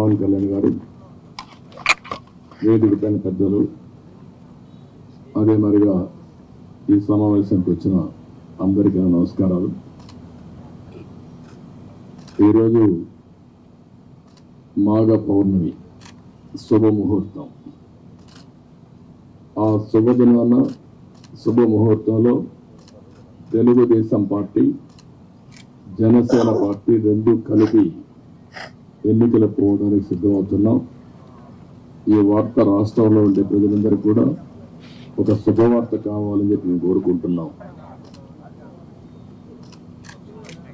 పవన్ కళ్యాణ్ గారు, వేదిక పైన పెద్దలు, అదే మరిగా ఈ సమావేశానికి వచ్చిన అందరికీ నమస్కారాలు. ఈరోజు మాఘ పౌర్ణమి శుభముహూర్తం. ఆ శుభదినాన శుభముహూర్తంలో తెలుగుదేశం పార్టీ, జనసేన పార్టీ రెండు కలిపి ఎన్నికలకు పోవడానికి సిద్ధమవుతున్నాం. ఈ వార్త రాష్ట్రంలో ఉండే ప్రజలందరికీ కూడా ఒక శుభవార్త కావాలని చెప్పి మేము కోరుకుంటున్నాం.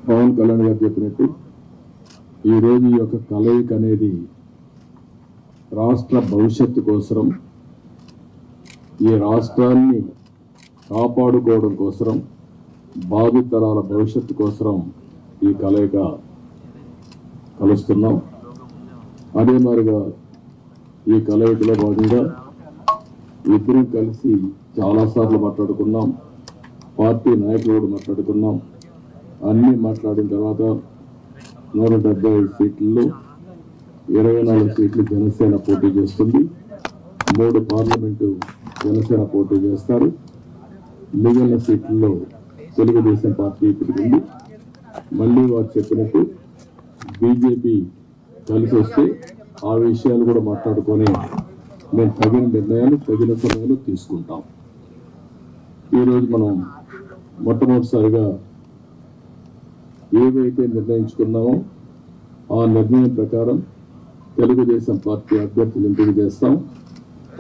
పవన్ కళ్యాణ్ గారు చెప్పినట్టు ఈరోజు ఈ యొక్క కలయిక అనేది రాష్ట్ర భవిష్యత్తు కోసం, ఈ రాష్ట్రాన్ని కాపాడుకోవడం కోసం, భావితరాల భవిష్యత్తు కోసం ఈ కలయిక కలుస్తున్నాం. అదే మాదిరిగా ఈ కలయికలో భాగంగా ఇద్దరం కలిసి చాలాసార్లు మాట్లాడుకున్నాం. పార్టీ నాయకులు కూడా మాట్లాడుకున్నాం. అన్నీ మాట్లాడిన తర్వాత 175 సీట్లలో 24 సీట్లు జనసేన పోటీ చేస్తుంది. 3 పార్లమెంటు జనసేన పోటీ చేస్తారు. మిగిలిన సీట్లలో తెలుగుదేశం పార్టీ పెరిగింది. మళ్ళీ వారు చెప్పినట్టు బీజేపీ కలిసి వస్తే ఆ విషయాలు కూడా మాట్లాడుకొని మేము తగిన నిర్ణయాలు తగిన సమయంలో తీసుకుంటాం. ఈరోజు మనం మొట్టమొదటిసారిగా ఏవైతే నిర్ణయించుకున్నామో ఆ నిర్ణయం ప్రకారం తెలుగుదేశం పార్టీ అభ్యర్థులు ఎంపిక చేస్తాం.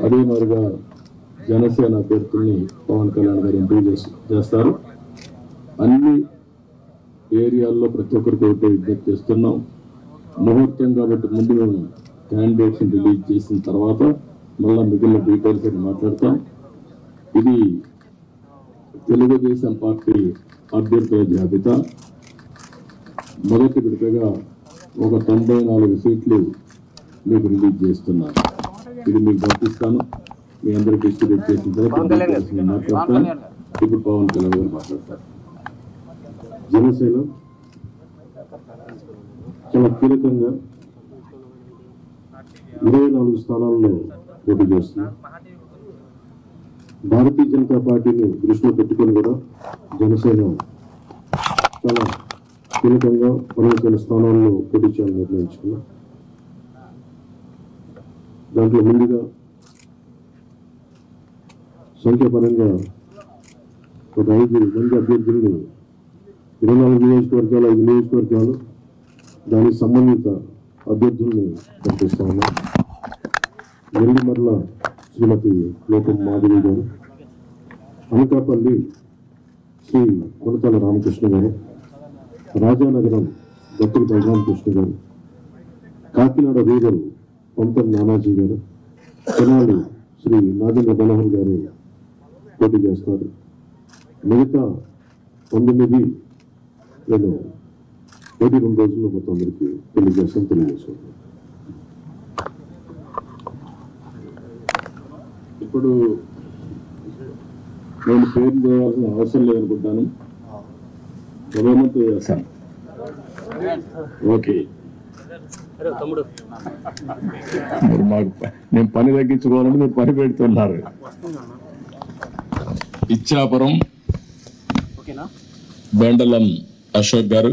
అదే మాదిరిగా జనసేన అభ్యర్థుల్ని పవన్ కళ్యాణ్ గారు ఎంపిక చేస్తారు. అన్ని ఏరియాల్లో ప్రతి ఒక్కరికి ఒకటే విజ్ఞప్తి చేస్తున్నాం. ముహూర్తం కాబట్టి ముందు మేము క్యాండిడేట్స్ రిలీజ్ చేసిన తర్వాత మళ్ళీ మిగిలిన డీటెయిల్స్ అని మాట్లాడతాం. ఇది తెలుగుదేశం పార్టీ అభ్యర్థుల జాబితా. మొదటి విడతగా ఒక 94 సీట్లు మీకు రిలీజ్ చేస్తున్నాను. ఇది మీకు పంపిస్తాను. మీ అందరూ డిస్ట్రిబ్యూట్ చేసిన తర్వాత నేను మాట్లాడతాను. ఇప్పుడు పవన్ కళ్యాణ్ గారు మాట్లాడతారు. జనసేన చాలా కీలకంగా 24 స్థానాల్లో పోటీ చేస్తుంది. భారతీయ జనతా పార్టీని దృష్టిలో పెట్టుకొని కూడా జనసేన చాలా కీలకంగా 12 స్థానాల్లో పోటీ చేయాలని నిర్ణయించుకున్నాం. దాంట్లో ముందుగా సంఖ్యాపరంగా ఒక 5 మంది అభ్యర్థులను 24 నియోజకవర్గాలు 5 నియోజకవర్గాలు దానికి సంబంధిత అభ్యర్థుల్ని ప్రకటిస్తా ఉన్నాం. నెల్లిమర్ల శ్రీమతి లోకం మాధవి గారు, అనకాపల్లి శ్రీ కొనతాల రామకృష్ణ గారు, రాజానగరం దత్తుల బలరామకృష్ణ గారు, కాకినాడ రూరల్ పంతం నానాజీ గారు, తెనాలి శ్రీ నాగేంద్ర బలహన్ గారు పోటీ చేస్తారు. మిగతా 19 నేను 2 రోజుల్లో మొత్తం అందరికీ తెలియజేసుకుంటాను. ఇప్పుడు నేను పేరు చేయాల్సిన అవసరం లేదనుకుంటాను. చేస్తాను. ఓకే, మాకు నేను పని తగ్గించుకోవాలంటే మీరు పని పెడుతున్నారు. Ichchapuram బెండలం Ashok garu,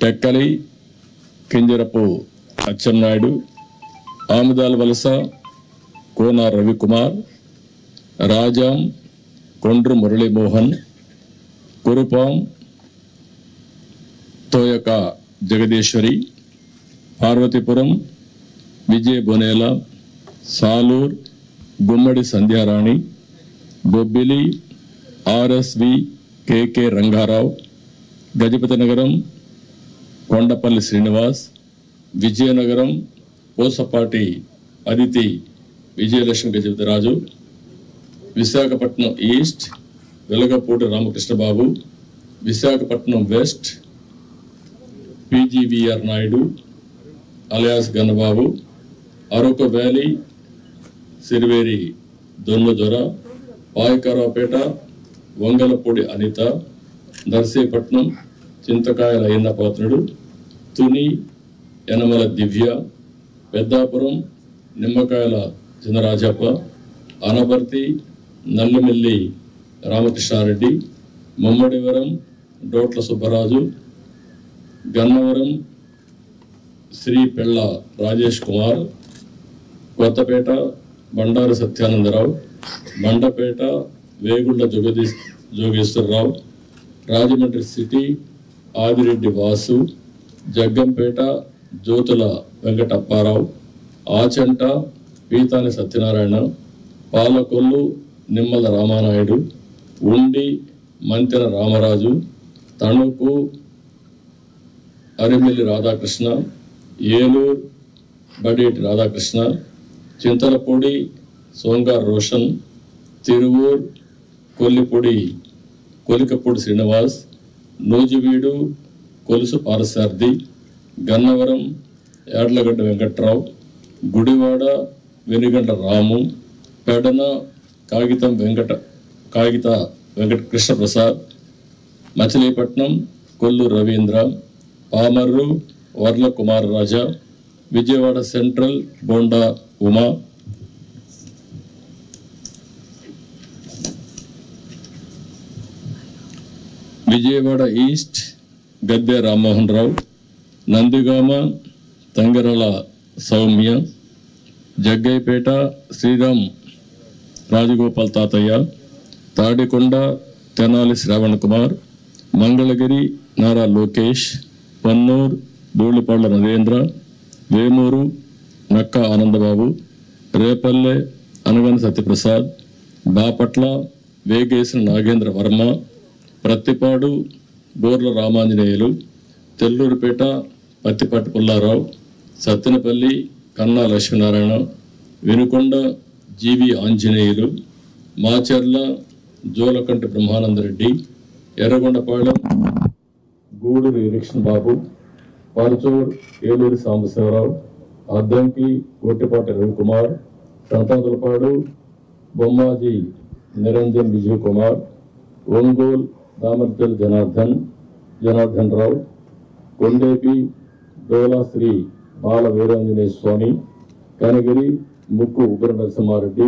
Tekkali Kinjarapu Atchannaidu, Amudala Valasa Kona Ravikumar, Rajam Kondru Muralimohan, Kurupam Toyaka Jagadeeswari, Parvathipuram Vijaya Bonela, Salur Gummadi Sandhyarani, Bobbili RSV KK Rangarao, Gajapathi Nagaram Kondapalli Srinivas, Vizianagaram Posapati Aditi Vijayalakshmi Gajapathiraju, Visakhapatnam east Velagapudi Ramakrishnababu, Visakhapatnam west PGVR Naidu alias Gannababu, Araku valley Siriveri Donnadora, Payakaraopeta Vangalapudi Anitha, Narsipatnam Chintakayala Ayyannapatrudu, Tuni Yanamala Divya, Peddapuram Nimmakayala Chinarajappa, Anaparthi Nallimilli Ramakrishna Reddy, Mummidivaram డోట్ల Subbaraju, Gannavaram Shri పెళ్ళ రాజేష్ కుమార్, కొత్తపేట బండారు సత్యానందరావు, మండపేట వేగుళ్ల జోగేశ్వరరావు, రాజమండ్రి సిటీ ఆదిరెడ్డి వాసు, జగ్గంపేట జ్యోతుల వెంకటప్పారావు, ఆచంట పీతాని సత్యనారాయణ, పాలకొల్లు నిమ్మల రామానాయుడు, ఉండి మంతెన రామరాజు, తణుకు అరిమిల్లి రాధాకృష్ణ, ఏలూరు బడేటి రాధాకృష్ణ, చింతలపూడి సోంగార్ రోషన్, తిరువూర్ కొలికపూడి శ్రీనివాస్, నూజివీడు కొలుసు పారసారథి, గన్నవరం యాడ్లగడ్డ వెంకట్రావు, గుడివాడ వెనుగండ్ల రాము, పెడన కాగిత వెంకట కృష్ణప్రసాద్, మచిలీపట్నం కొల్లు రవీంద్ర, పామర్రు వర్ల కుమార్ రాజా, విజయవాడ సెంట్రల్ బోండా ఉమా, విజయవాడ ఈస్ట్ గద్దె రామ్మోహన్ రావు, నందిగామ తంగరల సౌమ్య, జగ్గైపేట శ్రీరామ్ రాజగోపాల్ తాతయ్య, తాడికొండ తెనాలి శ్రావణ్ కుమార్, మంగళగిరి నారా లోకేష్, పన్నూర్ ధూళిపాళ్ల నరేంద్ర, వేమూరు నక్క ఆనందబాబు, రేపల్లె అనగన సత్యప్రసాద్, బాపట్ల వేగేసిన నాగేంద్ర వర్మ, ప్రత్తిపాడు బోర్ల Ramanjaneyulu, తెల్లూరుపేట Pattipati Pullarao, Sattenapalli Kanna Lakshminarayana, Vinukonda GV Anjaneyulu, Macherla Julakanti Brahmanandareddy, Yerragondapalem Guduru Erixion Babu, Parchur Eluri Sambasivarao, Addanki Gottipati Ravikumar, Santhathulapadu Bommaji Niranjan Vijay Kumar, Ongole Damarcharla Janardhan Rao, Kondapi Dola Sri Bala Veeranjaneya Swamy, Kanigiri Mukku Ugra Narasimhareddy,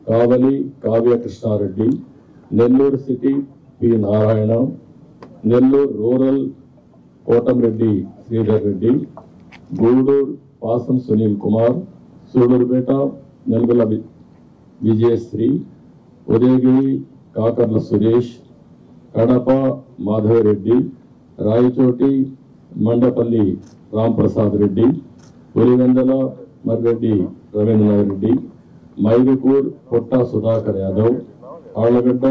Kavali Kavya Krishnareddy, Nellore city P Narayana, Nellore rural Kotamreddy Sridhar Reddy, Guduru Pasam Sunil Kumar, Sudurupeta Nelgola Vijayasree, Udayagiri Kakarla Suresh, Kadapa Madhavareddy, Rayachoti Mandapalli Ramprasad Reddy, Pulivendula Marreddy Rabindranath Reddy, Mydukur Potta Sudhakar Yadav, Allagadda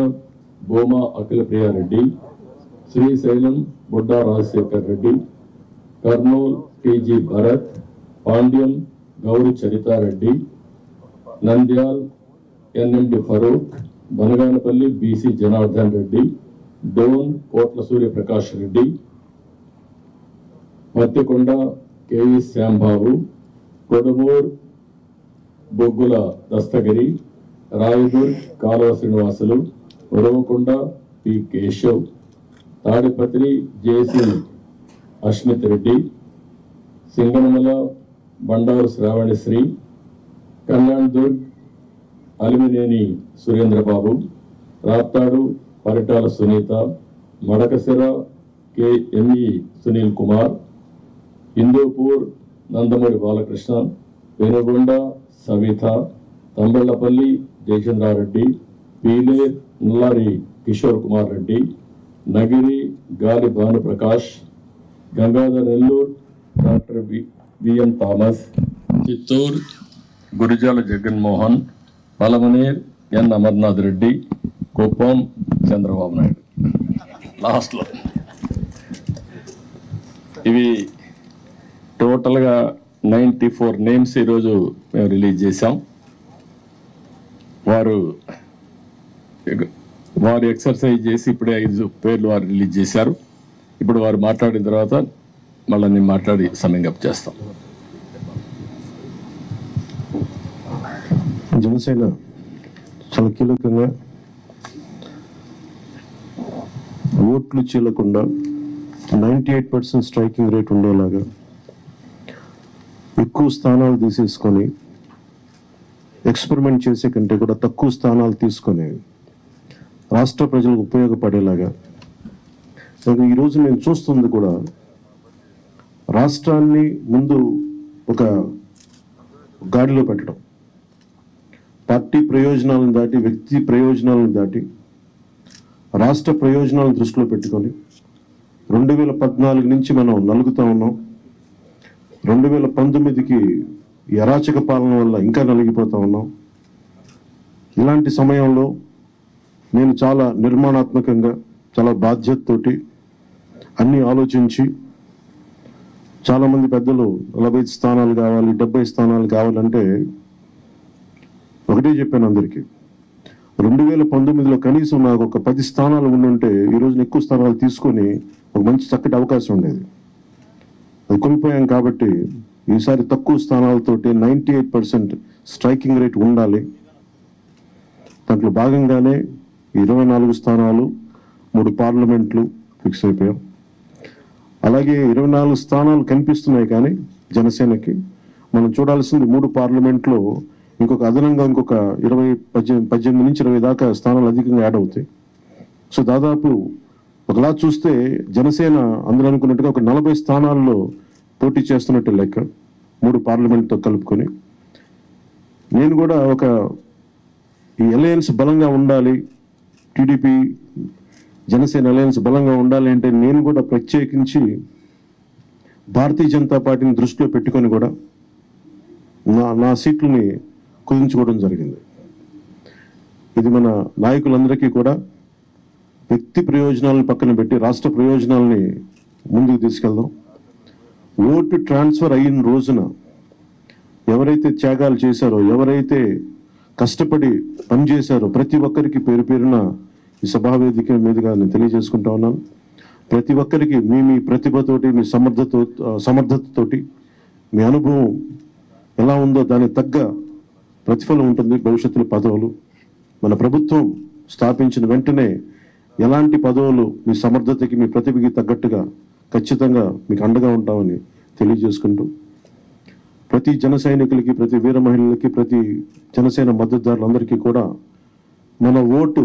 Bhuma Akhila Priyareddy, Srisailam Budda Rajasekhar Reddy, Kurnool TG Bharath, Panyam Gowri Charithareddy, Nandyal NMD Farooq, Banaganapalli BC Janardhan Reddy, Dhone Kotla Suryaprakash Reddy, Mattikonda KV Shyambabu, Kodumur Bogula Dastagiri, Rayadurg Kalava Srinivasulu, Uravakonda P Keshav, Tadipatri JC Ashmith Reddy, Singanamala Bandaru Sravanisree, Kalyan Durg Alimineni Surendrababu, Raptadu Paritala Sunitha, Madakasira KME Sunil Kumar, Hindupur Nandamuri Balakrishna, Venugonda Savitha, Thamballapalli Jayachandrareddy, Peele Nallari Kishore Kumar Reddy, Nagiri Gali Bhanuprakash, Gangadhar Nellore doctor VM Thomas, Chittoor Gurijala Jaganmohan, Palamaner N Amarnath Reddy, Kuppam Chandrababu Naidu. లాస్ట్లో ఇవి టోటల్గా 94 నేమ్స్ ఈరోజు మేము రిలీజ్ చేశాం. వారు ఎక్సర్సైజ్ చేసి ఇప్పుడే 5 పేర్లు వారు రిలీజ్ చేశారు. ఇప్పుడు వారు మాట్లాడిన తర్వాత మళ్ళీ నేను మాట్లాడి సమ్మింగ్ అప్ చేస్తాం. జనసేన చాలా కీలకంగా ఓట్లు చీలకుండా 98% స్ట్రైకింగ్ రేట్ ఉండేలాగా ఎక్కువ స్థానాలు తీసేసుకొని ఎక్స్పెరిమెంట్ చేసే కంటే కూడా తక్కువ స్థానాలు తీసుకొని రాష్ట్ర ప్రజలకు ఉపయోగపడేలాగా ఈరోజు నేను చూస్తుంది కూడా రాష్ట్రాన్ని ముందు ఒక గాడిలో పెట్టడం, పార్టీ ప్రయోజనాలను దాటి వ్యక్తి ప్రయోజనాలను దాటి రాష్ట్ర ప్రయోజనాలను దృష్టిలో పెట్టుకొని 2014 నుంచి మనం నలుగుతూ ఉన్నాం. 2019కి ఈ అరాచక పాలన వల్ల ఇంకా నలిగిపోతూ ఉన్నాం. ఇలాంటి సమయంలో నేను చాలా నిర్మాణాత్మకంగా, చాలా బాధ్యతతోటి అన్నీ ఆలోచించి, చాలామంది పెద్దలు 45 స్థానాలు కావాలి, 70 స్థానాలు కావాలంటే ఒకటే చెప్పాను అందరికీ, 2019లో కనీసం నాకు ఒక 10 స్థానాలు ఉండుంటే ఈరోజు ఎక్కువ స్థానాలు తీసుకొని ఒక మంచి చక్కటి అవకాశం ఉండేది. అది కోల్పోయాం. కాబట్టి ఈసారి తక్కువ స్థానాలతోటి 98% స్ట్రైకింగ్ రేట్ ఉండాలి. దాంట్లో భాగంగానే 24 స్థానాలు, 3 పార్లమెంట్లు ఫిక్స్ అయిపోయాం. అలాగే 24 స్థానాలు కనిపిస్తున్నాయి, కానీ జనసేనకి మనం చూడాల్సింది 3 పార్లమెంట్లో ఇంకొక అదనంగా ఇంకొక 18 నుంచి 20 దాకా స్థానాలు అధికంగా యాడ్ అవుతాయి. సో దాదాపు ఒకలా చూస్తే జనసేన అందరూ అనుకున్నట్టుగా ఒక 40 స్థానాల్లో పోటీ చేస్తున్నట్టు లెక్క, 3 పార్లమెంట్తో కలుపుకొని. నేను కూడా ఒక ఈ అలయన్స్ బలంగా ఉండాలి, టీడీపీ జనసేన అలయన్స్ బలంగా ఉండాలి అంటే నేను కూడా ప్రత్యేకించి భారతీయ జనతా పార్టీని దృష్టిలో పెట్టుకొని కూడా నా సీట్లని కుదించుకోవడం జరిగింది. ఇది మన నాయకులందరికీ కూడా వ్యక్తి ప్రయోజనాలను పక్కన పెట్టి రాష్ట్ర ప్రయోజనాలని ముందుకు తీసుకెళ్దాం. ఓటు ట్రాన్స్ఫర్ అయిన రోజున ఎవరైతే త్యాగాలు చేశారో, ఎవరైతే కష్టపడి పనిచేశారో ప్రతి ఒక్కరికి పేరు పేరున ఈ సభావేదిక మీదుగా నేను తెలియజేసుకుంటా ఉన్నాను. ప్రతి ఒక్కరికి మీ ప్రతిభతోటి, మీ సమర్థతతోటి, మీ అనుభవం ఎలా ఉందో దానికి తగ్గ ప్రతిఫలం ఉంటుంది భవిష్యత్తులో. పదవులు మన ప్రభుత్వం స్థాపించిన వెంటనే ఎలాంటి పదవులు మీ సమర్థతకి, మీ ప్రతిభకి తగ్గట్టుగా ఖచ్చితంగా మీకు అండగా ఉంటామని తెలియజేసుకుంటూ, ప్రతి జన సైనికులకి, ప్రతి వీర మహిళలకి, ప్రతి జనసేన మద్దతుదారులందరికీ కూడా మన ఓటు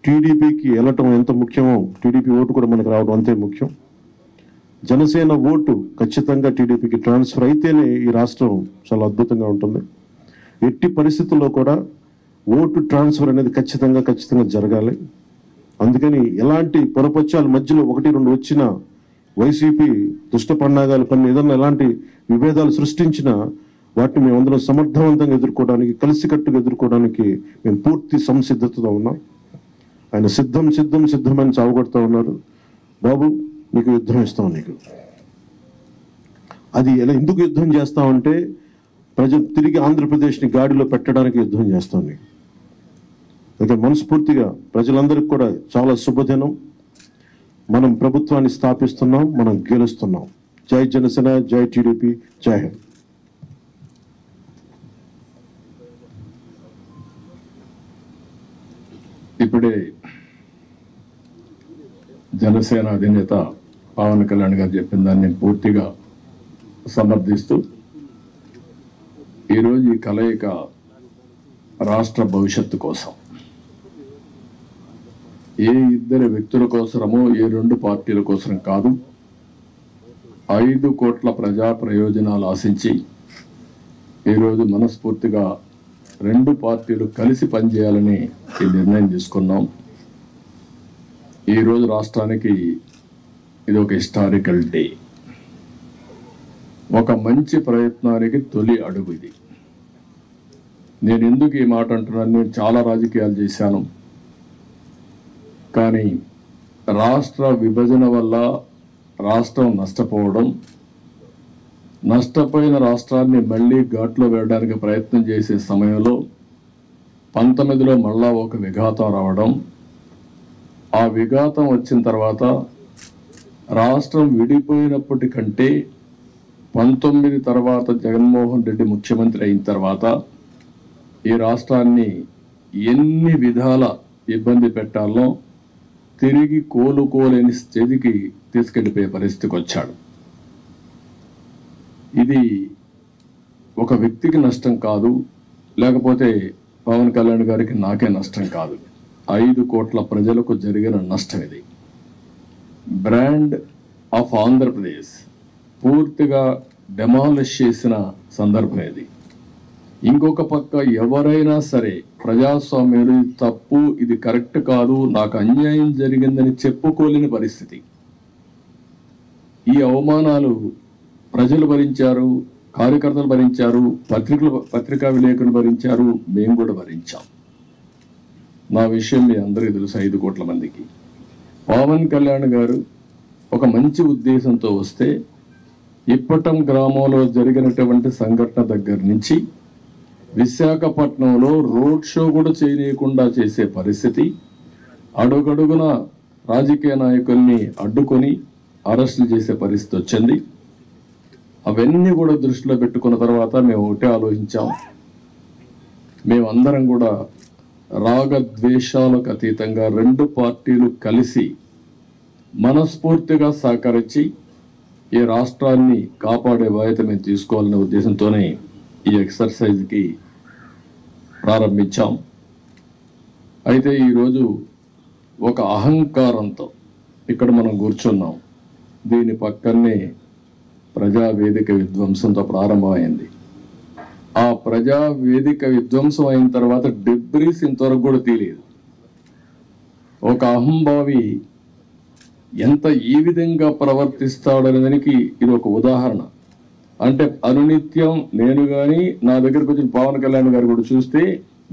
టీడీపీకి వెళ్ళటం ఎంత ముఖ్యమో టీడీపీ ఓటు కూడా మనకు రావడం అంతే ముఖ్యం. జనసేన ఓటు ఖచ్చితంగా టీడీపీకి ట్రాన్స్ఫర్ అయితేనే ఈ రాష్ట్రం చాలా అద్భుతంగా ఉంటుంది. ఎట్టి పరిస్థితుల్లో కూడా ఓటు ట్రాన్స్ఫర్ అనేది ఖచ్చితంగా జరగాలి. అందుకని ఎలాంటి పొరపచ్చాల మధ్యలో 1-2 వచ్చినా, వైసీపీ దుష్ట పన్నాగాలు పని ఏదన్నా ఎలాంటి విభేదాలు సృష్టించినా వాటిని మేమందరం సమర్థవంతంగా ఎదుర్కోవడానికి, కలిసికట్టుగా ఎదుర్కోవడానికి మేము పూర్తి సంసిద్ధతతో ఉన్నాం. ఆయన సిద్ధమని చావగొడతా ఉన్నారు. బాబు నీకు యుద్ధం ఇస్తాం, నీకు అది ఎలా ఎందుకు యుద్ధం చేస్తామంటే ప్రజలు తిరిగి ఆంధ్రప్రదేశ్ని గాడిలో పెట్టడానికి యుద్ధం చేస్తాం నీకు. అయితే మనస్ఫూర్తిగా ప్రజలందరికీ కూడా చాలా శుభదినం. మనం ప్రభుత్వాన్ని స్థాపిస్తున్నాం, మనం గెలుస్తున్నాం. జై జనసేన, జై టీడీపీ, జై హింద్. ఇప్పుడే జనసేన అధినేత పవన్ కళ్యాణ్ గారు చెప్పిన దాన్ని నేను పూర్తిగా సమర్థిస్తూ, ఈరోజు ఈ కలయిక రాష్ట్ర భవిష్యత్తు కోసం, ఏ ఇద్దరు వ్యక్తుల కోసమో, ఏ 2 పార్టీల కోసం కాదు, 5 కోట్ల ప్రజా ప్రయోజనాలు ఆశించి ఈరోజు మనస్ఫూర్తిగా 2 పార్టీలు కలిసి పనిచేయాలని ఈ నిర్ణయం తీసుకున్నాం. ఈరోజు రాష్ట్రానికి ఇది ఒక హిస్టారికల్ డే, ఒక మంచి ప్రయత్నానికి తొలి అడుగు ఇది. నేను ఎందుకు ఈ మాట అంటున్నాను, నేను చాలా రాజకీయాలు చేశాను, కానీ రాష్ట్ర విభజన వల్ల రాష్ట్రం నష్టపోవడం, నష్టపోయిన రాష్ట్రాన్ని మళ్ళీ ఘాట్లో వేయడానికి ప్రయత్నం చేసే సమయంలో 19లో మళ్ళా ఒక విఘాతం రావడం, ఆ విఘాతం వచ్చిన తర్వాత రాష్ట్రం విడిపోయినప్పటికంటే 19 తర్వాత జగన్మోహన్ రెడ్డి ముఖ్యమంత్రి అయిన తర్వాత ఈ రాష్ట్రాన్ని ఎన్ని విధాల ఇబ్బంది పెట్టాలో తిరిగి కోలుకోలేని స్థితికి తీసుకెళ్లిపోయే పరిస్థితికి వచ్చాడు. ఇది ఒక వ్యక్తికి నష్టం కాదు, లేకపోతే పవన్ కళ్యాణ్ గారికి నాకే నష్టం కాదు. 5 కోట్ల ప్రజలకు జరిగిన నష్టం ఇది. బ్రాండ్ ఆఫ్ ఆంధ్రప్రదేశ్ పూర్తిగా డెమాలిష్ చేసిన సందర్భం ఇది. ఇంకొక పక్క ఎవరైనా సరే ప్రజాస్వామ్యులు తప్పు, ఇది కరెక్ట్ కాదు, నాకు అన్యాయం జరిగిందని చెప్పుకోలేని పరిస్థితి. ఈ అవమానాలు ప్రజలు భరించారు, కార్యకర్తలు భరించారు, పత్రికా విలేకరులు భరించారు, మేము కూడా భరించాం. నా విషయం మీ అందరికీ తెలుసు. 5 కోట్ల మందికి పవన్ కళ్యాణ్ గారు ఒక మంచి ఉద్దేశంతో వస్తే ఇప్పటం గ్రామంలో జరిగినటువంటి సంఘటన దగ్గర నుంచి విశాఖపట్నంలో రోడ్ షో కూడా చేయనీయకుండా చేసే పరిస్థితి, అడుగడుగున రాజకీయ నాయకుల్ని అడ్డుకొని అరెస్టులు చేసే పరిస్థితి వచ్చింది. అవన్నీ కూడా దృష్టిలో పెట్టుకున్న తర్వాత మేము ఒకటే ఆలోచించాం. మేమందరం కూడా రాగద్వేషాలకు అతీతంగా 2 పార్టీలు కలిసి మనస్ఫూర్తిగా సహకరించి ఈ రాష్ట్రాన్ని కాపాడే బాధ్యత మేము తీసుకోవాలనే ఉద్దేశంతోనే ఈ ఎక్సర్సైజ్కి ప్రారంభించాం. అయితే ఈరోజు ఒక అహంకారంతో ఇక్కడ మనం కూర్చున్నాం. దీని పక్కనే ప్రజావేదిక విధ్వంసంతో ప్రారంభమైంది. ఆ ప్రజావేదిక విధ్వంసం అయిన తర్వాత డెబ్రీస్ ఇంతవరకు కూడా తీయలేదు. ఒక అహంభావి ఎంత ఈ విధంగా ప్రవర్తిస్తాడనేదానికి ఇది ఒక ఉదాహరణ. అంటే అనునిత్యం నేను కానీ నా దగ్గరకు వచ్చిన పవన్ కళ్యాణ్ గారు కూడా చూస్తే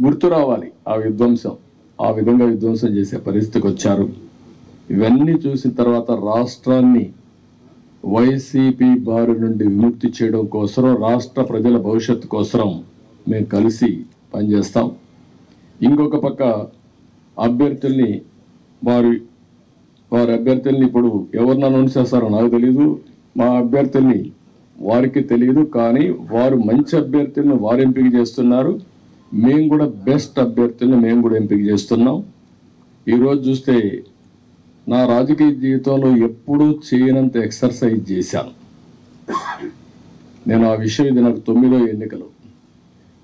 గుర్తు రావాలి ఆ విధ్వంసం. ఆ విధంగా విధ్వంసం చేసే పరిస్థితికి వచ్చారు. ఇవన్నీ చూసిన తర్వాత రాష్ట్రాన్ని వైసీపీ బారి నుండి విముక్తి చేయడం కోసం, రాష్ట్ర ప్రజల భవిష్యత్తు కోసం మేము కలిసి పనిచేస్తాం. ఇంకొక పక్క అభ్యర్థుల్ని వారి అభ్యర్థుల్ని ఇప్పుడు ఎవరిని అనౌన్స్ చేస్తారో నాకు తెలీదు, మా అభ్యర్థుల్ని వారికి తెలియదు. కానీ వారు మంచి అభ్యర్థులను వారు ఎంపిక చేస్తున్నారు. మేము కూడా బెస్ట్ అభ్యర్థులను మేము కూడా ఎంపిక చేస్తున్నాం. ఈరోజు చూస్తే నా రాజకీయ జీవితంలో ఎప్పుడూ చేయనంత ఎక్సర్సైజ్ చేశాను నేను. ఆ విషయం ఇది నాకు 9వ ఎన్నికలు.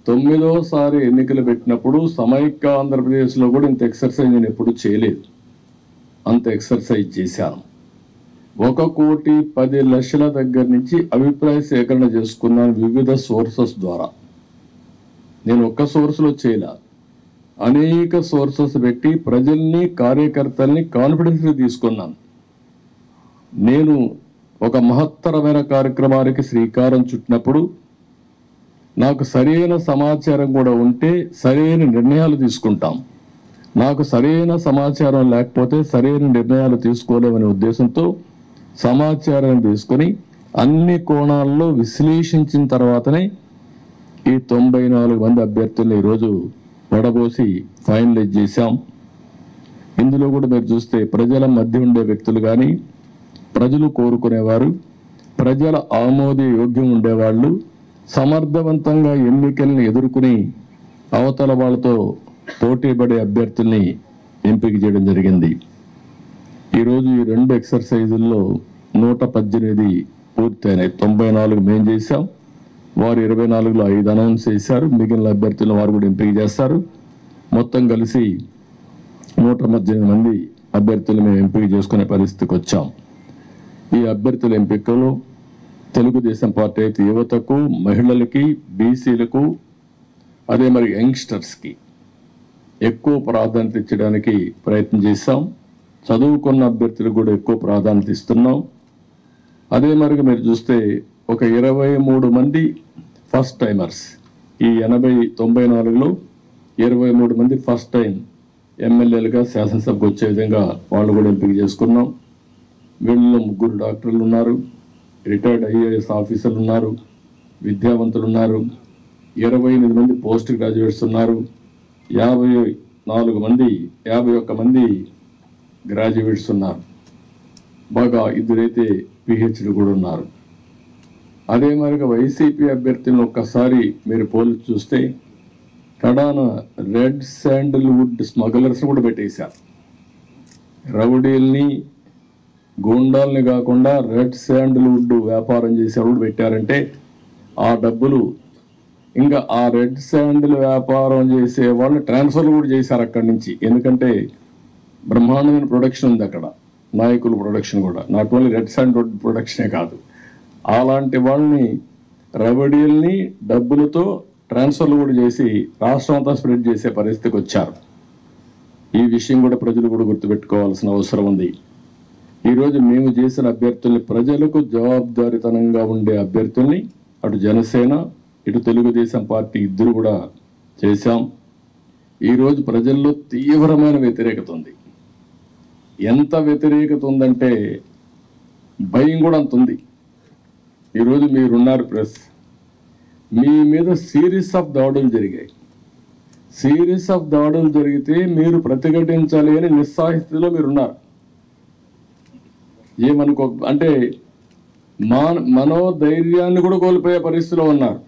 9వసారి ఎన్నికలు పెట్టినప్పుడు సమైక్య ఆంధ్రప్రదేశ్లో కూడా ఇంత ఎక్సర్సైజ్ నేను ఎప్పుడు చేయలేదు. అంత ఎక్సర్సైజ్ చేశాను. 1,10,00,000 దగ్గర నుంచి అభిప్రాయ సేకరణ చేసుకున్నాను వివిధ సోర్సెస్ ద్వారా. నేను ఒక్క సోర్స్లో చేయలే, అనేక సోర్సెస్ పెట్టి ప్రజల్ని, కార్యకర్తల్ని కాన్ఫిడెన్స్ తీసుకున్నాను. నేను ఒక మహత్తరమైన కార్యక్రమానికి శ్రీకారం చుట్టినప్పుడు నాకు సరైన సమాచారం కూడా ఉంటే సరైన నిర్ణయాలు తీసుకుంటాం. నాకు సరైన సమాచారం లేకపోతే సరైన నిర్ణయాలు తీసుకోలేమనే ఉద్దేశంతో సమాచారం తీసుకొని అన్ని కోణాల్లో విశ్లేషించిన తర్వాతనే ఈ 94 మంది అభ్యర్థుల్ని ఈరోజు వడబోసి ఫైనలైజ్ చేశాం. ఇందులో కూడా మీరు చూస్తే ప్రజల మధ్య ఉండే వ్యక్తులు కానీ, ప్రజలు కోరుకునేవారు, ప్రజల ఆమోదయోగ్యం ఉండేవాళ్ళు, సమర్థవంతంగా ఎన్నికల్ని ఎదుర్కొని అవతల వాళ్ళతో పోటీపడే అభ్యర్థుల్ని ఎంపిక చేయడం జరిగింది. ఈరోజు ఈ 2 ఎక్సర్సైజుల్లో 118 పూర్తయినాయి. 94 మేము చేశాం, వారు 24లో 5 అనౌన్స్ చేశారు. మిగిలిన అభ్యర్థులను వారు కూడా ఎంపిక చేస్తారు. మొత్తం కలిసి 118 మంది అభ్యర్థులు మేము ఎంపిక చేసుకునే పరిస్థితికి వచ్చాం. ఈ అభ్యర్థుల ఎంపికలో తెలుగుదేశం పార్టీ అయితే యువతకు, మహిళలకి, బీసీలకు, అదే మరి యంగ్స్టర్స్కి ఎక్కువ ప్రాధాన్యత ఇచ్చడానికి ప్రయత్నం చేశాం. చదువుకున్న అభ్యర్థులకు కూడా ఎక్కువ ప్రాధాన్యత ఇస్తున్నాం. అదే మరి మీరు చూస్తే ఒక 23 మంది ఫస్ట్ టైమర్స్, ఈ 94లో 23 మంది ఫస్ట్ టైం ఎమ్మెల్యేలుగా శాసనసభకు వచ్చే విధంగా వాళ్ళు కూడా ఎంపిక చేసుకున్నాం. వీళ్ళలో 3 డాక్టర్లు ఉన్నారు, రిటైర్డ్ ఐఏఎస్ ఆఫీసర్లు ఉన్నారు, విద్యావంతులు ఉన్నారు, 28 మంది పోస్ట్ గ్రాడ్యుయేట్స్ ఉన్నారు, 51 మంది గ్రాడ్యుయేట్స్ ఉన్నారు, బాగా 2 అయితే పిహెచ్డి కూడా ఉన్నారు. అదే మరిగా వైసీపీ అభ్యర్థులను ఒక్కసారి మీరు పోల్చి చూస్తే కడాన రెడ్ శాండల్వుడ్ స్మగ్లర్స్ కూడా పెట్టేశారు. రౌడీల్ని, గూండాల్ని కాకుండా రెడ్ శాండల్వుడ్ వ్యాపారం చేసేవాళ్ళు పెట్టారంటే ఆ డబ్బులు ఇంకా ఆ రెడ్ శాండిల్ వ్యాపారం చేసే వాళ్ళు ట్రాన్స్ఫర్లు కూడా చేశారు అక్కడి నుంచి. ఎందుకంటే బ్రహ్మాండమైన ప్రొడక్షన్ ఉంది అక్కడ, నాయకుల ప్రొడక్షన్ కూడా, నాట్ ఓన్లీ రెడ్ శాండ్ ప్రొడక్షనే కాదు. అలాంటి వాళ్ళని రబడీల్ని డబ్బులతో ట్రాన్స్ఫర్లు కూడా చేసి రాష్ట్రం అంతా స్ప్రెడ్ చేసే పరిస్థితికి వచ్చారు. ఈ విషయం కూడా ప్రజలు కూడా గుర్తుపెట్టుకోవాల్సిన అవసరం ఉంది. ఈరోజు మేము చేసిన అభ్యర్థుల్ని, ప్రజలకు జవాబుదారీతనంగా ఉండే అభ్యర్థుల్ని అటు జనసేన ఇటు తెలుగుదేశం పార్టీ ఇద్దరు కూడా చేశాం. ఈరోజు ప్రజల్లో తీవ్రమైన వ్యతిరేకత ఉంది. ఎంత వ్యతిరేకత ఉందంటే భయం కూడా అంత ఉంది. ఈరోజు మీరున్నారు ప్రెస్, మీ మీద సిరీస్ ఆఫ్ దాడులు జరిగాయి. సిరీస్ ఆఫ్ దాడులు జరిగితే మీరు ప్రతిఘటించాలి అని నిస్సాహితిలో మీరున్నారు. ఏమనుకో అంటే మనోధైర్యాన్ని కూడా కోల్పోయే పరిస్థితిలో ఉన్నారు.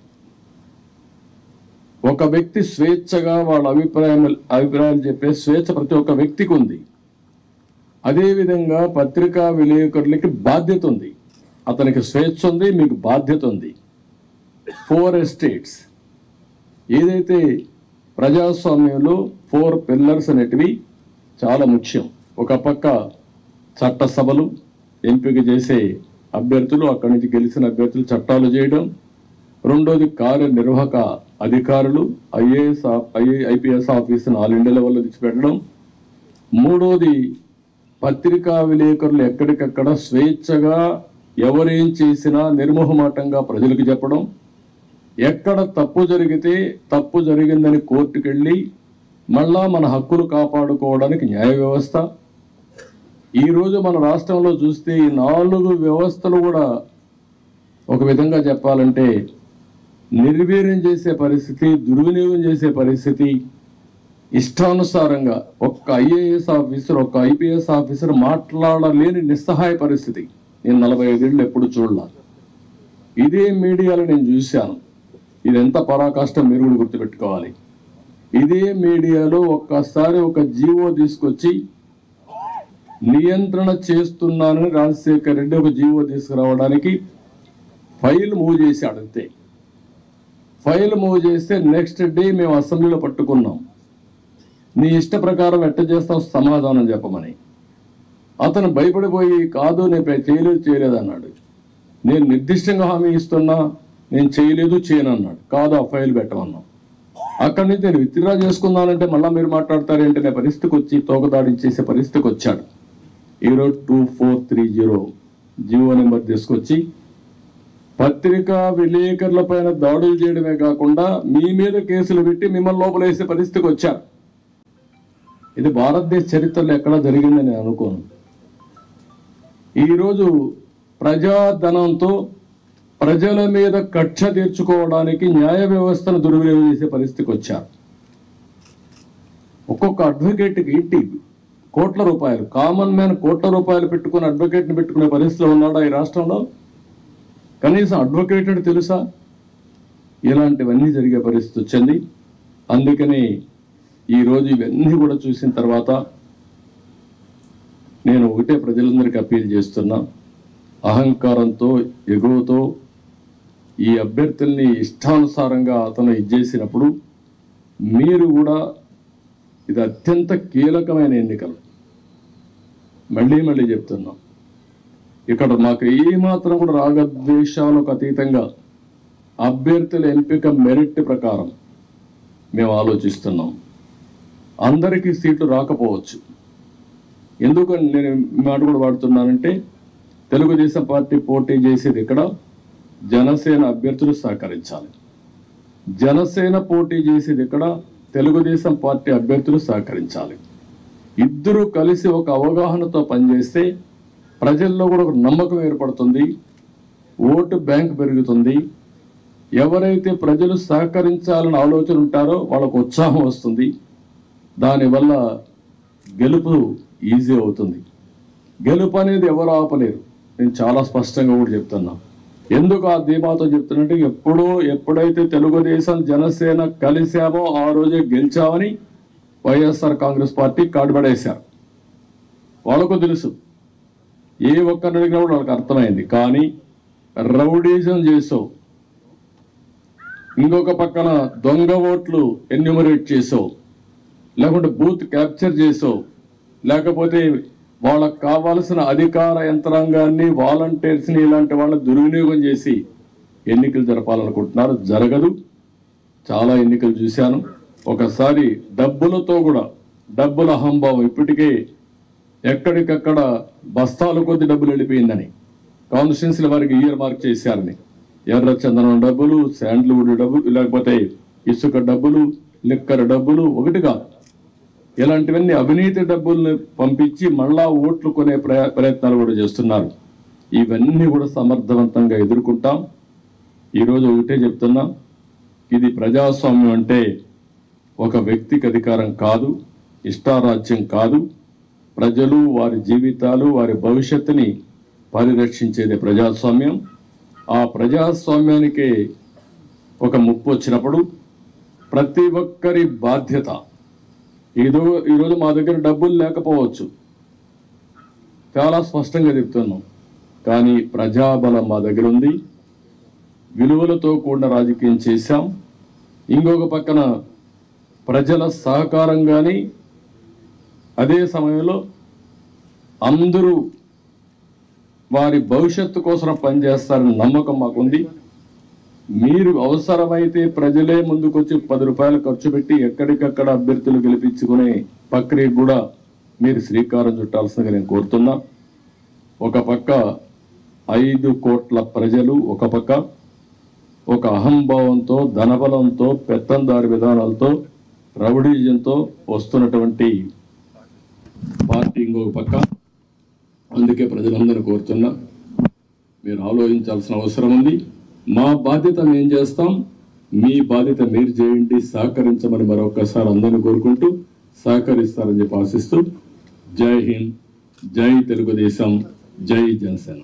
ఒక వ్యక్తి స్వేచ్ఛగా వాళ్ళ అభిప్రాయాలు చెప్పే స్వేచ్ఛ ప్రతి ఒక్క వ్యక్తికి ఉంది. అదేవిధంగా పత్రికా విలేకరులకి బాధ్యత ఉంది. అతనికి స్వేచ్ఛ ఉంది, మీకు బాధ్యత ఉంది. 4 ఎస్టేట్స్ ఏదైతే ప్రజాస్వామ్యంలో 4 పిల్లర్స్ అనేటివి చాలా ముఖ్యం. ఒక పక్క చట్టసభలు, ఎంపిక చేసే అభ్యర్థులు, అక్కడి నుంచి గెలిచిన అభ్యర్థులు చట్టాలు చేయడం. రెండోది కార్యనిర్వాహక అధికారులు, ఐపీఎస్ ఆఫీసును ఆల్ ఇండియా లెవెల్లో తెచ్చిపెట్టడం. మూడోది పత్రికా విలేకరులు ఎక్కడికక్కడ స్వేచ్ఛగా ఎవరేం చేసినా నిర్మోహమాటంగా ప్రజలకు చెప్పడం. ఎక్కడ తప్పు జరిగితే తప్పు జరిగిందని కోర్టుకెళ్ళి మళ్ళా మన హక్కులు కాపాడుకోవడానికి న్యాయ వ్యవస్థ. ఈరోజు మన రాష్ట్రంలో చూస్తే ఈ 4 వ్యవస్థలు కూడా ఒక విధంగా చెప్పాలంటే నిర్వీర్యం చేసే పరిస్థితి, దుర్వినియోగం చేసే పరిస్థితి. ఇష్టానుసారంగా ఒక్క ఐఏఎస్ ఆఫీసర్, ఒక్క ఐపీఎస్ ఆఫీసర్ మాట్లాడలేని నిస్సహాయ పరిస్థితి నేను 45 ఏళ్ళు ఎప్పుడు చూడలా. ఇదే మీడియాలో నేను చూశాను. ఇది ఎంత పరాకాష్టం మీరు కూడా గుర్తుపెట్టుకోవాలి. ఇదే మీడియాలో ఒక్కసారి ఒక జీవో తీసుకొచ్చి నియంత్రణ చేస్తున్నానని రాజశేఖర్ రెడ్డి ఒక జీవో తీసుకురావడానికి ఫైల్ మూవ్ చేశాడు. అంతే, ఫైల్ మూవ్ చేస్తే నెక్స్ట్ డే మేము అసెంబ్లీలో పట్టుకున్నాం. నీ ఇష్ట ప్రకారం ఎట్ట చేస్తావు సమాధానం చెప్పమని. అతను భయపడిపోయి కాదు నేను చేయలేదు అన్నాడు. నేను నిర్దిష్టంగా హామీ ఇస్తున్నా, నేను చేయను అన్నాడు. కాదు ఆ ఫైల్ పెట్టమన్నాం. అక్కడి నుంచి నేను విత్డ్రా చేసుకున్నానంటే మళ్ళీ మీరు మాట్లాడతారేంటి అనే పరిస్థితికి వచ్చి తోకదాడించేసే పరిస్థితికి వచ్చాడు. ఈరోజు 2430 జీవో నెంబర్ తీసుకొచ్చి పత్రికా విలేకరుల పైన దాడులు చేయడమే కాకుండా మీ మీద కేసులు పెట్టి మిమ్మల్ని లోపలేసే పరిస్థితికి వచ్చారు. ఇది భారతదేశ చరిత్రలో ఎక్కడా జరిగిందని నేను అనుకోను. ఈరోజు ప్రజాధనంతో ప్రజల మీద కక్ష తీర్చుకోవడానికి న్యాయ వ్యవస్థను దుర్వినియోగం చేసే పరిస్థితికి వచ్చారు. ఒక్కొక్క అడ్వకేట్కి ఇంటి కోట్ల రూపాయలు, కామన్ మ్యాన్ కోట్ల రూపాయలు పెట్టుకుని అడ్వకేట్ని పెట్టుకునే పరిస్థితిలో ఉన్నాడా ఈ రాష్ట్రంలో? కనీసం అడ్వకేట్ అంటే తెలుసా? ఇలాంటివన్నీ జరిగే పరిస్థితి వచ్చింది. అందుకని ఈరోజు ఇవన్నీ కూడా చూసిన తర్వాత నేను ఒకటే ప్రజలందరికీ అప్పీల్ చేస్తున్నా, అహంకారంతో ఎగువతో ఈ అభ్యర్థుల్ని ఇష్టానుసారంగా అతను ఇచ్చేసినప్పుడు మీరు కూడా, ఇది అత్యంత కీలకమైన ఎన్నికలు. మళ్ళీ చెప్తున్నాం, ఇక్కడ మాకు ఏమాత్రం కూడా రాగద్వేషాలకు అతీతంగా అభ్యర్థుల ఎంపిక మెరిట్ ప్రకారం మేము ఆలోచిస్తున్నాం. అందరికీ సీట్లు రాకపోవచ్చు. ఎందుకని నేను మాట కూడా వాడుతున్నానంటే, తెలుగుదేశం పార్టీ పోటీ చేసేది ఇక్కడ జనసేన అభ్యర్థులు సహకరించాలి. జనసేన పోటీ చేసేది ఇక్కడ తెలుగుదేశం పార్టీ అభ్యర్థులు సహకరించాలి. ఇద్దరు కలిసి ఒక అవగాహనతో పనిచేస్తే ప్రజల్లో కూడా ఒక నమ్మకం ఏర్పడుతుంది, ఓటు బ్యాంక్ పెరుగుతుంది. ఎవరైతే ప్రజలు సహకరించాలని ఆలోచన ఉంటారో వాళ్ళకు ఉత్సాహం వస్తుంది. దానివల్ల గెలుపు ఈజీ అవుతుంది. గెలుపు అనేది ఎవరు ఆపలేరు. నేను చాలా స్పష్టంగా కూడా చెప్తున్నా. ఎందుకు ఆ ధీమాతో చెప్తున్నట్టు, ఎప్పుడైతే తెలుగుదేశం జనసేన కలిశామో ఆ రోజే గెలిచామని వైఎస్ఆర్ కాంగ్రెస్ పార్టీ కాడుబడేశారు. వాళ్ళకు తెలుసు, ఏ ఒక్కరిని అడిగినా కూడా వాళ్ళకి అర్థమైంది. కానీ రౌడీజం చేసావు, ఇంకొక పక్కన దొంగ ఓట్లు ఎన్యూమరేట్ చేసావు, లేకుంటే బూత్ క్యాప్చర్ చేసావు, లేకపోతే వాళ్ళకు కావాల్సిన అధికార యంత్రాంగాన్ని వాలంటీర్స్ని ఇలాంటి వాళ్ళని దుర్వినియోగం చేసి ఎన్నికలు జరపాలనుకుంటున్నారు. జరగదు. చాలా ఎన్నికలు చూశాను. ఒకసారి డబ్బులతో కూడా డబ్బుల అహంభావం ఇప్పటికే ఎక్కడికక్కడ బస్తాలు కొద్ది డబ్బులు వెళ్ళిపోయిందని కాన్స్టిట్యున్సీల వారికి ఇయర్ మార్క్ చేశారని, ఎర్ర చందనం డబ్బులు, శాండ్ల్వుడ్ డబ్బులు, లేకపోతే ఇసుక డబ్బులు, లిక్కర్ డబ్బులు, ఒకటి కాదు ఇలాంటివన్నీ అవినీతి డబ్బుల్ని పంపించి మళ్ళా ఓట్లు కొనే ప్రయత్నాలు కూడా చేస్తున్నారు. ఇవన్నీ కూడా సమర్థవంతంగా ఎదుర్కొంటాం. ఈరోజు ఒకటే చెప్తున్నా, ఇది ప్రజాస్వామ్యం అంటే ఒక వ్యక్తికి అధికారం కాదు, ఇష్టారాజ్యం కాదు. ప్రజలు వారి జీవితాలు వారి భవిష్యత్తుని పరిరక్షించేది ప్రజాస్వామ్యం. ఆ ప్రజాస్వామ్యానికి ఒక ముప్పు వచ్చినప్పుడు ప్రతి ఒక్కరి బాధ్యత. ఈరోజు మా దగ్గర డబ్బులు లేకపోవచ్చు, చాలా స్పష్టంగా చెప్తున్నాం. కానీ ప్రజాబలం మా దగ్గర ఉంది. విలువలతో కూడిన రాజకీయం చేశాం. ఇంకొక పక్కన ప్రజల సహకారం కానీ, అదే సమయంలో అందరూ వారి భవిష్యత్తు కోసం పనిచేస్తారని నమ్మకం మాకుంది. మీరు అవసరమైతే ప్రజలే ముందుకొచ్చి 10 రూపాయలు ఖర్చు పెట్టి ఎక్కడికక్కడ అభ్యర్థులు గెలిపించుకునే ప్రక్రియ కూడా మీరు శ్రీకారం చుట్టాల్సిందిగా నేను కోరుతున్నా. ఒక పక్క 5 కోట్ల ప్రజలు, ఒక పక్క ఒక అహంభావంతో, ధనబలంతో, పెత్తందారి విధానాలతో, రౌడీజంతో వస్తున్నటువంటి పార్టీ ఇంకొక పక్క. అందుకే ప్రజలందరూ కోరుతున్నా, మీరు ఆలోచించాల్సిన అవసరం ఉంది. మా బాధ్యత మేము చేస్తాం, మీ బాధ్యత మీరు చేయండి, సహకరించమని మరొకసారి అందరినీ కోరుకుంటూ సహకరిస్తారని చెప్పి ఆశిస్తూ, జై హింద్, జై తెలుగుదేశం, జై జనసేన.